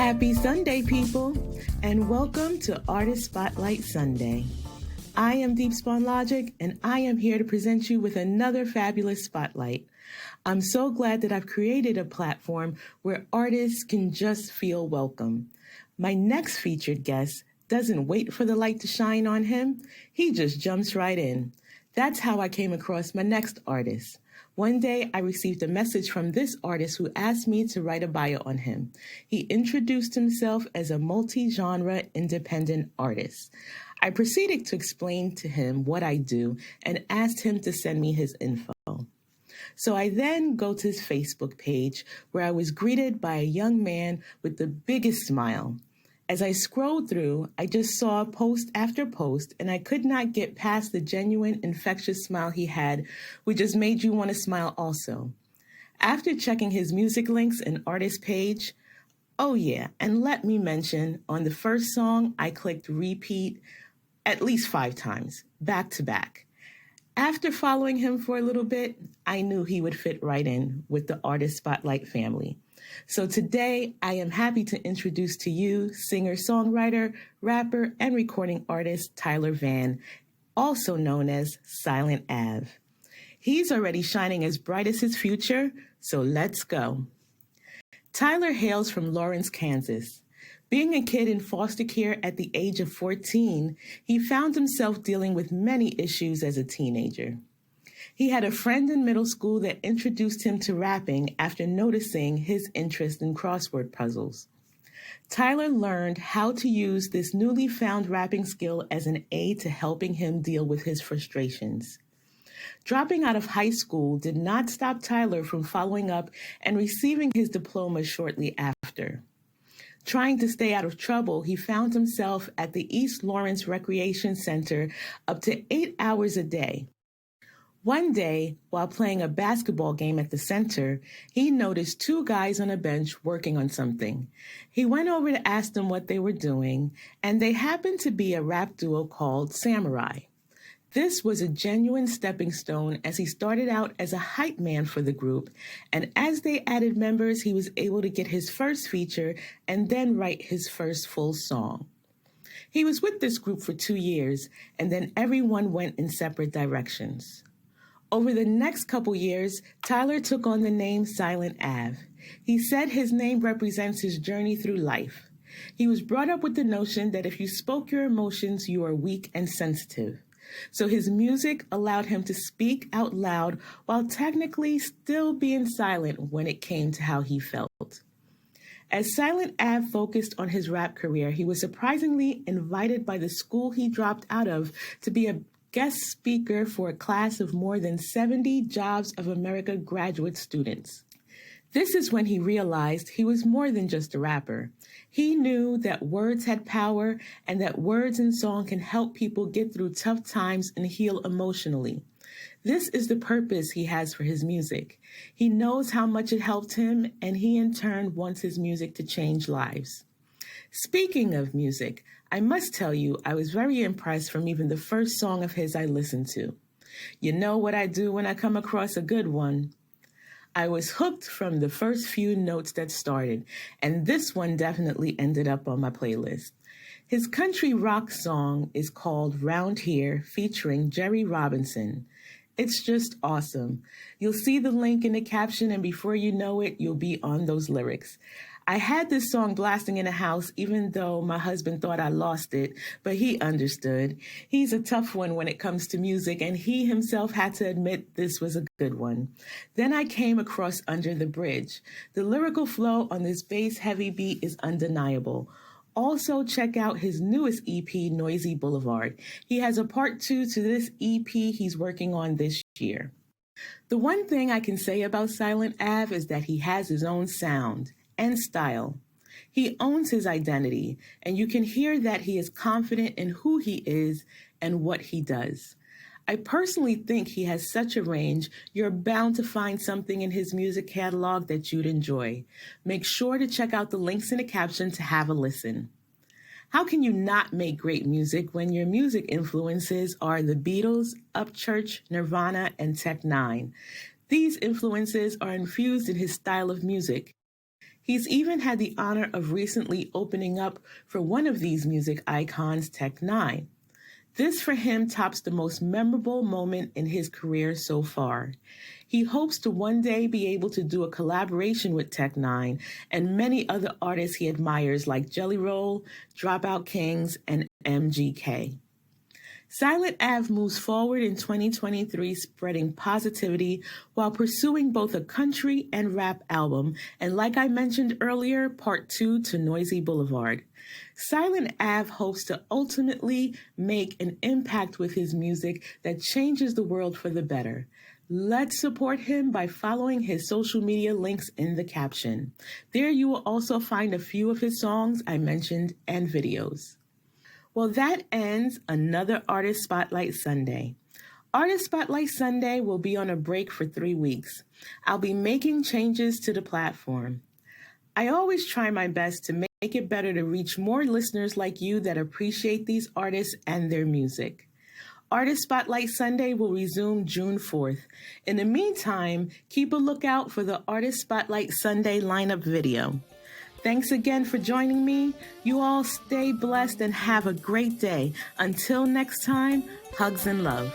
Happy Sunday, people, and welcome to Artist Spotlight Sunday. I am Deep Spawn Logic, and I am here to present you with another fabulous spotlight. I'm so glad that I've created a platform where artists can just feel welcome. My next featured guest doesn't wait for the light to shine on him. He just jumps right in. That's how I came across my next artist. One day, I received a message from this artist who asked me to write a bio on him. He introduced himself as a multi-genre independent artist. I proceeded to explain to him what I do and asked him to send me his info. So I then go to his Facebook page where I was greeted by a young man with the biggest smile. As I scrolled through, I just saw post after post, and I could not get past the genuine, infectious smile he had, which just made you want to smile also. After checking his music links and artist page, oh yeah, and let me mention, on the first song, I clicked repeat at least 5 times, back to back. After following him for a little bit, I knew he would fit right in with the Artist Spotlight family. So today, I am happy to introduce to you singer, songwriter, rapper, and recording artist Tyler Vann, also known as Silent Ave. He's already shining as bright as his future, so let's go. Tyler hails from Lawrence, Kansas. Being a kid in foster care at the age of 14, he found himself dealing with many issues as a teenager. He had a friend in middle school that introduced him to rapping after noticing his interest in crossword puzzles. Tyler learned how to use this newly found rapping skill as an aid to helping him deal with his frustrations. Dropping out of high school did not stop Tyler from following up and receiving his diploma shortly after. Trying to stay out of trouble, he found himself at the East Lawrence Recreation Center up to 8 hours a day. One day, while playing a basketball game at the center, he noticed 2 guys on a bench working on something. He went over to ask them what they were doing, and they happened to be a rap duo called Samurai. This was a genuine stepping stone as he started out as a hype man for the group, and as they added members, he was able to get his first feature and then write his first full song. He was with this group for 2 years, and then everyone went in separate directions. Over the next couple years, Tyler took on the name Silent Ave. He said his name represents his journey through life. He was brought up with the notion that if you spoke your emotions, you are weak and sensitive. So his music allowed him to speak out loud while technically still being silent when it came to how he felt. As Silent Ave focused on his rap career, he was surprisingly invited by the school he dropped out of to be a guest speaker for a class of more than 70 Jobs of America graduate students. This is when he realized he was more than just a rapper. He knew that words had power and that words and song can help people get through tough times and heal emotionally. This is the purpose he has for his music. He knows how much it helped him, and he in turn wants his music to change lives. Speaking of music, I must tell you I was very impressed from even the first song of his I listened to. You know what I do when I come across a good one? I was hooked from the first few notes that started, and this one definitely ended up on my playlist. His country rock song is called Round Here, featuring Jerry Robinson. It's just awesome. You'll see the link in the caption, and before you know it, you'll be on those lyrics. I had this song blasting in the house, even though my husband thought I lost it, but he understood. He's a tough one when it comes to music, and he himself had to admit this was a good one. Then I came across Under the Bridge. The lyrical flow on this bass-heavy beat is undeniable. Also, check out his newest EP, Noisy Boulevard. He has a part 2 to this EP he's working on this year. The one thing I can say about Silent Ave is that he has his own sound and style. He owns his identity, and you can hear that he is confident in who he is and what he does. I personally think he has such a range, you're bound to find something in his music catalog that you'd enjoy. Make sure to check out the links in the caption to have a listen. How can you not make great music when your music influences are the Beatles, Upchurch, Nirvana, and Tech Nine? These influences are infused in his style of music. He's even had the honor of recently opening up for one of these music icons, Tech Nine. This for him tops the most memorable moment in his career so far. He hopes to one day be able to do a collaboration with Tech Nine and many other artists he admires like Jelly Roll, Dropout Kings, and MGK. Silent Ave moves forward in 2023, spreading positivity while pursuing both a country and rap album, and like I mentioned earlier, part 2 to Noisy Boulevard. Silent Ave hopes to ultimately make an impact with his music that changes the world for the better. Let's support him by following his social media links in the caption. There you will also find a few of his songs I mentioned and videos. Well, that ends another Artist Spotlight Sunday. Artist Spotlight Sunday will be on a break for 3 weeks. I'll be making changes to the platform. I always try my best to make it better to reach more listeners like you that appreciate these artists and their music. Artist Spotlight Sunday will resume June 4th. In the meantime, keep a lookout for the Artist Spotlight Sunday lineup video. Thanks again for joining me. You all stay blessed and have a great day. Until next time, hugs and love.